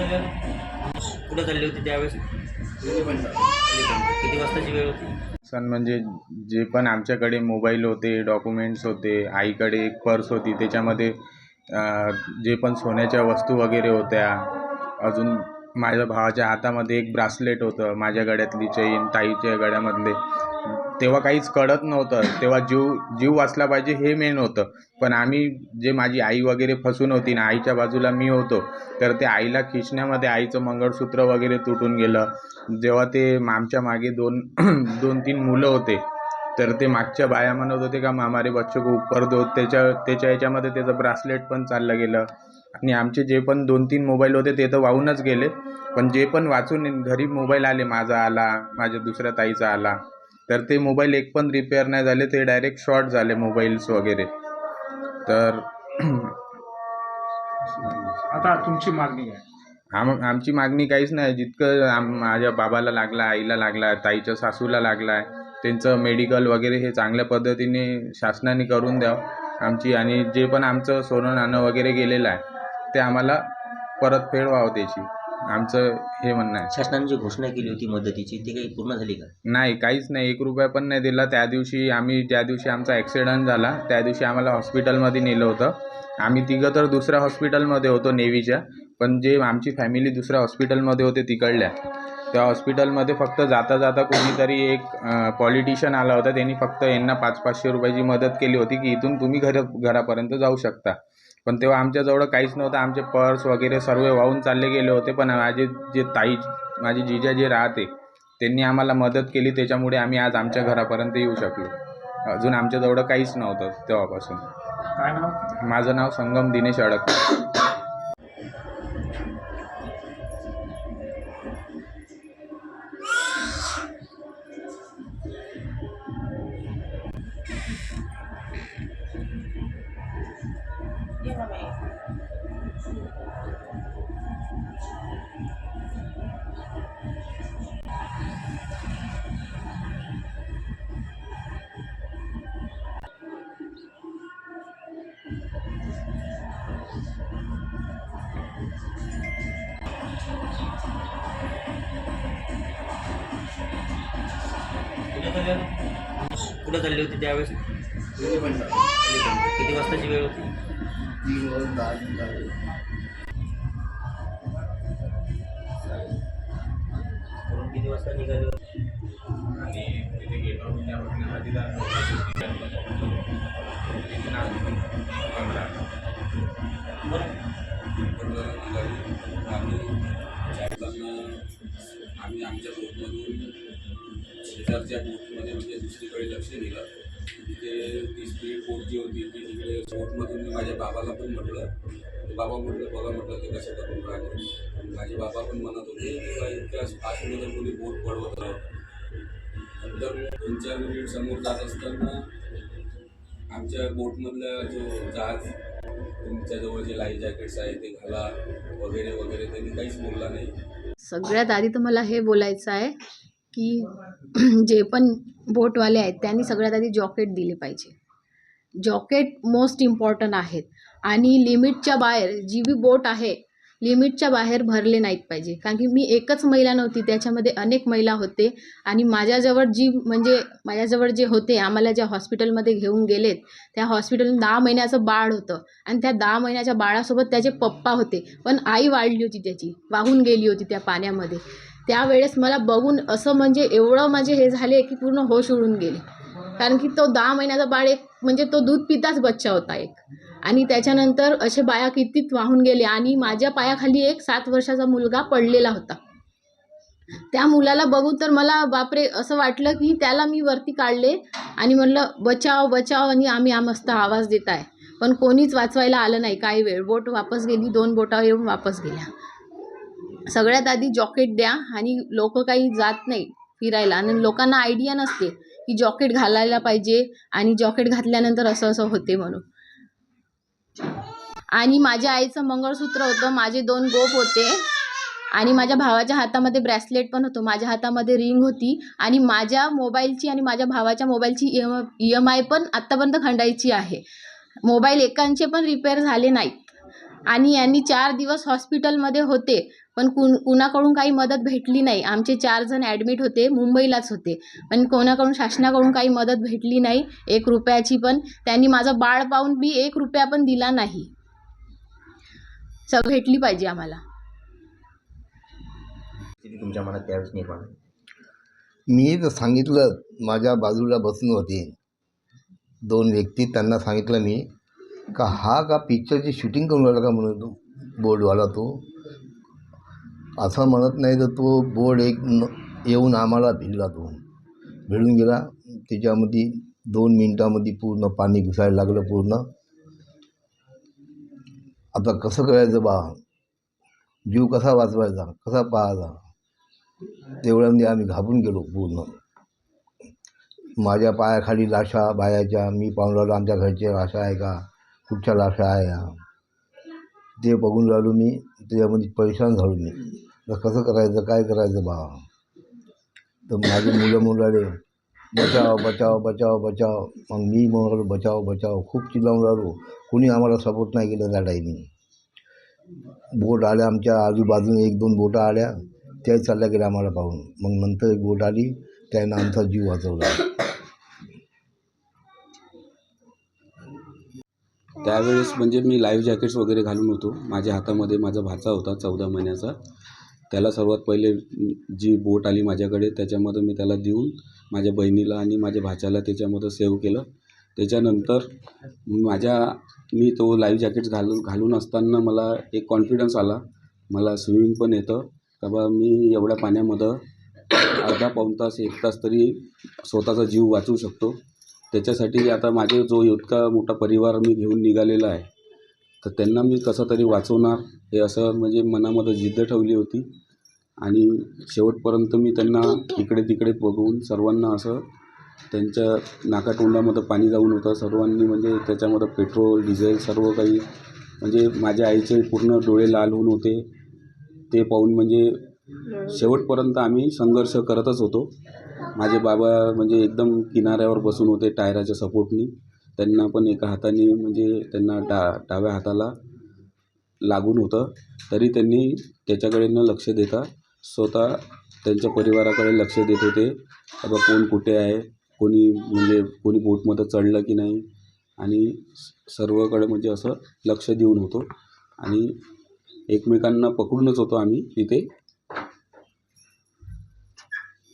कुठं चालली होती त्यावेळेस? किती वाजताची वेळ होती? सण म्हणजे जे पण आमच्याकडे मोबाईल होते, डॉक्युमेंट्स होते, आईकडे एक पर्स होती, त्याच्यामध्ये जे पण सोन्याच्या वस्तू वगैरे होत्या. अजून माझ्या भावाच्या हातामध्ये एक ब्रासलेट होतं, माझ्या गळ्यातली चेन, ताईच्या गळ्यामधले. तेव्हा काहीच कळत नव्हतं. तेव्हा जीव वाचला पाहिजे हे मेन होतं. पण आम्ही जे माझी आई वगैरे फसून होती ना, आईच्या बाजूला मी होतो, तर ते आईला खिचण्यामध्ये आईचं मंगळसूत्र वगैरे तुटून गेलं. जेव्हा ते आमच्या मागे दोन 2-3 मुलं होते, तर ते मागच्या बाया म्हणत होते का हमारे बच्चों को ऊपर दो. त्याच्या ह्याच्यामध्ये त्याचं ब्रासलेट पण चाललं गेलं. आणि आमचे जे पण 2-3 मोबाईल होते ते तर वाहूनच गेले. पण जे पण वाचून घरी मोबाईल आले, माझा आला, माझ्या दुसऱ्या ताईचा आला, तर ते मोबाईल एक पण रिपेअर नाही झाले. ते डायरेक्ट शॉर्ट झाले मोबाईल्स वगैरे. तर आता तुमची मागणी आहे? आमची मागणी काहीच नाही. जितकं माझ्या बाबाला लागला, आईला लागला, ताईच्या सासूला लागला आहे, त्यांचं मेडिकल वगैरे हे चांगल्या पद्धतीने शासनाने करून द्यावं आमची. आणि जे पण आमचं सोनं नाणं वगैरे गेलेलं आहे ते आम्हाला परतफेड व्हावं त्याची, आमचं हे म्हणणं आहे. शासनाने जी घोषणा केली होती मदतीची ती काही पूर्ण झाली का? नाही, काहीच नाही. 1 रुपया पण नाही दिला. त्या दिवशी ज्या दिवशी आमचा ॲक्सिडेंट झाला त्या दिवशी आम्हाला हॉस्पिटलमध्ये नेलं होतं. आम्ही तिघं तर दुसऱ्या हॉस्पिटलमध्ये होतो नेव्हीच्या. पण जे आमची फॅमिली दुसऱ्या हॉस्पिटलमध्ये होते तिकडल्या, त्या हॉस्पिटलमध्ये फक्त जाता जाता कोणीतरी एक पॉलिटिशियन आला होता. त्यांनी फक्त यांना 500-500 रुपयाची मदत केली होती की इथून तुम्ही घरापर्यंत जाऊ शकता. पण तेव्हा आमच्याजवळ काहीच नव्हतं. आमचे पर्स वगैरे सर्व वाहून चालले गेले होते. पण माझे जिजा जे राहते, त्यांनी आम्हाला मदत केली. त्याच्यामुळे आम्ही आज आमच्या घरापर्यंत येऊ शकलो. अजून आमच्याजवळ काहीच नव्हतं तेव्हापासून. काय नाव? माझं नाव संगम दिनेश अडक. कुठं चालली होती त्यावेळेस? किती वाजताची वेळ होती? किती वाजता निघाली होती? आणि तिथे गेटवर आम्ही आमच्या बोटमधून शेजारच्या बोटमध्ये म्हणजे दुसरीकडे लक्ष दिलं. तिथे ती स्पीड बोट जी होती ती तिकडे बोटमधून मी माझ्या बाबाला पण म्हटलं. बाबा म्हटलं बघा, म्हटलं ते कसं करून राहिले. माझे बाबा पण म्हणत होते की इतक्या फास्टमध्ये कोणी बोट पडवत राहतं. नंतर 2-4 मिनिट समोर जात असताना आमच्या बोटमधला जो जहाज, तुमच्याजवळ जे लाईफ जॅकेट्स आहे ते घाला वगैरे वगैरे, त्यांनी काहीच बोलला नाही. सगळ्यात आधी तर मला हे बोलायचं आहे की जे पण बोटवाले आहेत त्यांनी सगळ्यात आधी जॉकेट दिले पाहिजे. जॉकेट मोस्ट इम्पॉर्टंट आहेत. आणि लिमिटच्या बाहेर जी बी बोट आहे लिमिटच्या बाहेर भरले नाहीत पाहिजे. कारण की मी एकच महिला नव्हती, त्याच्यामध्ये अनेक महिला होते. आणि माझ्याजवळ जे होते, आम्हाला ज्या हॉस्पिटलमध्ये घेऊन गेलेत त्या हॉस्पिटल 10 महिन्याचं बाळ होतं. आणि त्या 10 महिन्याच्या बाळासोबत त्याचे पप्पा होते. पण आई वाढली होती, त्याची वाहून गेली होती त्या पाण्यामध्ये. त्यावेळेस मला बघून असं म्हणजे एवढं माझे हे झाले की पूर्ण होश उडून गेले. कारण की तो 10 महिन्याचा बाळ एक म्हणजे तो दूध पिताच बच्चा होता एक. आणि त्याच्यानंतर असे बाया कितीत वाहून गेले. आणि माझ्या पायाखाली एक 7 वर्षाचा मुलगा पडलेला होता. त्या मुलाला बघून तर मला बापरे असं वाटलं की त्याला मी वरती काढले आणि म्हणलं बचाव बचाव, आणि आम्ही मस्त आवाज देत आहे. पण कोणीच वाचवायला आलं नाही. काही वेळ बोट वापस गेली, 2 बोटा येऊन वापस गेल्या. सगळ्यात आधी जॉकेट द्या. आणि लोक काही जात नाही फिरायला आणि लोकांना आयडिया नसते की जॉकेट घालायला पाहिजे आणि जॉकेट घातल्यानंतर असं असं होते म्हणून. आणि माझ्या आईचं मंगळसूत्र होतं, माझे 2 गोप होते आणि माझ्या भावाच्या हातामध्ये ब्रेसलेट पण होतं, माझ्या हातामध्ये रिंग होती. आणि माझ्या मोबाईलची आणि माझ्या भावाच्या मोबाईलची EMI पण आत्तापर्यंत खंडायची आहे. मोबाईल एकांचे पण रिपेअर झाले नाहीत. आणि यांनी 4 दिवस हॉस्पिटलमध्ये होते, पण कुणाकडून काही मदत भेटली नाही. आमचे 4 जण ॲडमिट होते, मुंबईलाच होते. पण कोणाकडून, शासनाकडून काही मदत भेटली नाही, 1 रुपयाची पण. त्यांनी माझं बाळ पाहून बी 1 रुपया पण दिला नाही. भेटली पाहिजे आम्हाला. स्थिती तुमच्या मनात त्यावेळेस निर्माण झाली? मी तर सांगितलं, माझ्या बाजूला बसून होते 2 व्यक्ती, त्यांना सांगितलं मी का हा का पिक्चरची शूटिंग करून राहिला का म्हणून तो बोर्डवाला. तो असं म्हणत नाही तर तो बोर्ड येऊन आम्हाला भिडला. तो भिडून गेला. त्याच्यामध्ये 2 मिनटामध्ये पूर्ण पाणी घुसायला लागलं पूर्ण. आता कसं करायचं बा, जीव कसा वाचवायचा, कसा पाहायचा, तेवढ्यामध्ये आम्ही घाबरून गेलो पूर्ण. माझ्या पायाखाली लाशा बायाच्या, मी पाहून राहिलो आमच्या घरच्या लाशा आहे का, कुठच्या लाशा आहे या, ते बघून राहिलो मी. त्याच्यामध्ये परेशान झालो मी. तर कसं करायचं, काय करायचं बा. तर माझे मुलं राहिले, बचाव बचाव बचाव बचाव. मग मी म्हणून राहिलो बचाव बचाव, खूप चिल्लावून राहिलो. कोणी आम्हाला सपोर्ट नाही केलं त्या टाईमी. बोट आल्या आमच्या आजूबाजूने, 1-2 बोटं आल्या, त्याही चालल्या गेल्या आम्हाला पाहून. मग नंतर एक बोट आली, त्यानं आमचा जीव वाचवला. त्यावेळेस म्हणजे मी लाईव्ह जॅकेट्स वगैरे घालून होतो. माझ्या हातामध्ये माझा भाचा होता 14 महिन्याचा. त्याला सर्वात पहिले जी बोट आली माझ्याकडे, त्याच्यामध्ये मी त्याला देऊन माझ्या बहिणीला आणि माझ्या भाच्याला त्याच्यामध्ये सेव्ह केलं. त्याच्यानंतर मी तो लाईव्ह जॅकेट्स घालून असताना मला एक कॉन्फिडन्स आला. मला स्विमिंग पण येतं, का बा मी एवढ्या पाण्यामध्ये अर्धा पाऊण तास 1 तास तरी स्वतःचा जीव वाचवू शकतो. त्याच्यासाठी आता माझे जो इतका मोठा परिवार मी घेऊन निघालेला आहे, तर त्यांना मी कसं तरी वाचवणार हे असं म्हणजे मनामध्ये जिद्द ठेवली होती. आणि शेवटपर्यंत मी त्यांना इकडे तिकडे बघून सर्वांना असं त्यांच्या नाकातोंडामध्ये पाणी जाऊन होतं. सर्वांनी म्हणजे त्याच्यामध्ये पेट्रोल, डिझेल सर्व काही, म्हणजे माझ्या आईचे पूर्ण डोळे लाल होऊन होते. ते पाहून म्हणजे शेवटपर्यंत आम्ही संघर्ष करतच होतो. माझे बाबा म्हणजे एकदम किनाऱ्यावर बसून होते टायराच्या सपोर्टनी. त्यांना पण एका हाताने म्हणजे त्यांना डाव्या हाताला लागून होतं, तरी त्यांनी त्याच्याकडे न लक्ष देता स्वतः त्यांच्या परिवाराकडे लक्ष देत होते. आता कोण कुठे आहे, कोणी बोटमध्ये चढलं की नाही, आणि सर्वकडे म्हणजे असं लक्ष देऊन होतो. आणि एकमेकांना पकडूनच होतो आम्ही तिथे.